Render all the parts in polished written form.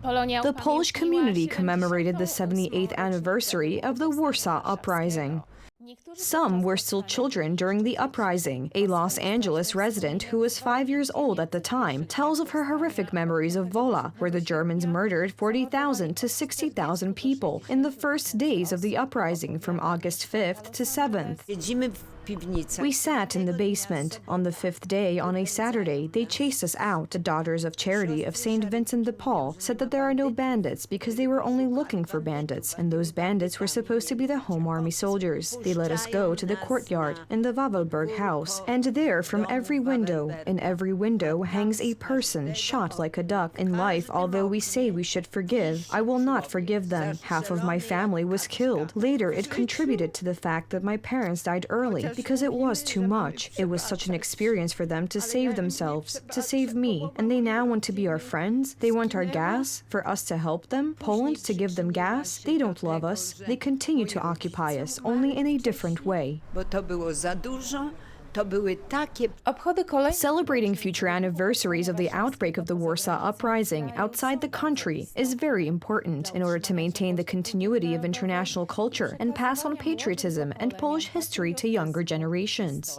The Polish community commemorated the 78th anniversary of the Warsaw Uprising. Some were still children during the uprising. A Los Angeles resident who was 5 years old at the time tells of her horrific memories of Wola, where the Germans murdered 40,000 to 60,000 people in the first days of the uprising from August 5th to 7th. We sat in the basement. On the fifth day, on a Saturday, they chased us out. The Daughters of Charity of St. Vincent de Paul said that there are no bandits because they were only looking for bandits, and those bandits were supposed to be the Home Army soldiers. They let us go to the courtyard in the Wawelberg house, and there, from in every window hangs a person shot like a duck. In life, although we say we should forgive, I will not forgive them. Half of my family was killed. Later, it contributed to the fact that my parents died early, because it was too much. It was such an experience for them to save themselves, to save me, and they now want to be our friends. They want our gas, for us to help them. Poland to give them gas. They don't love us. They continue to occupy us, only in a different way. Celebrating future anniversaries of the outbreak of the Warsaw Uprising outside the country is very important in order to maintain the continuity of international culture and pass on patriotism and Polish history to younger generations.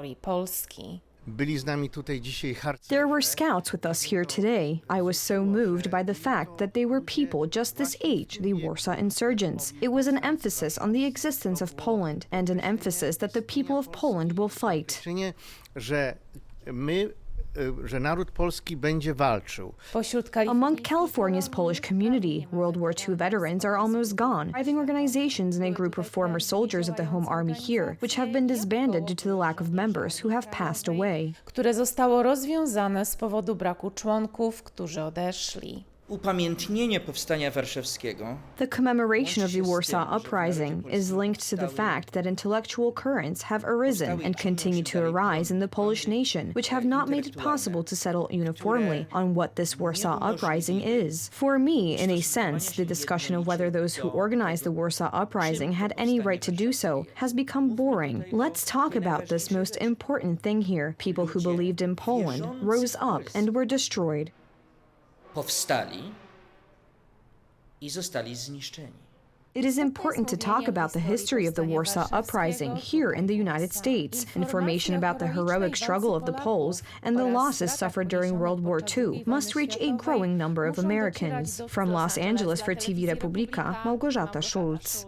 There were scouts with us here today. I was so moved by the fact that they were people just this age, the Warsaw insurgents. It was an emphasis on the existence of Poland and an emphasis that the people of Poland will fight. Among California's Polish community, World War II veterans are almost gone. Thriving organizations and a group of former soldiers of the Home Army here, which have been disbanded due to the lack of members who have passed away. Które zostało rozwiązane z powodu braku członków, którzy odeszli. Upamiętnienie powstania warszawskiego. The commemoration of the Warsaw Uprising is linked to the fact that intellectual currents have arisen and continue to arise in the Polish nation, which have not made it possible to settle uniformly on what this Warsaw Uprising is. For me, in a sense, the discussion of whether those who organized the Warsaw Uprising had any right to do so has become boring. Let's talk about this most important thing here. People who believed in Poland rose up and were destroyed. Powstali I zostali zniszczeni. It is important to talk about the history of the Warsaw Uprising here in the United States. Information about the heroic struggle of the Poles and the losses suffered during World War II must reach a growing number of Americans. From Los Angeles for TV Republika, Małgorzata Schulz.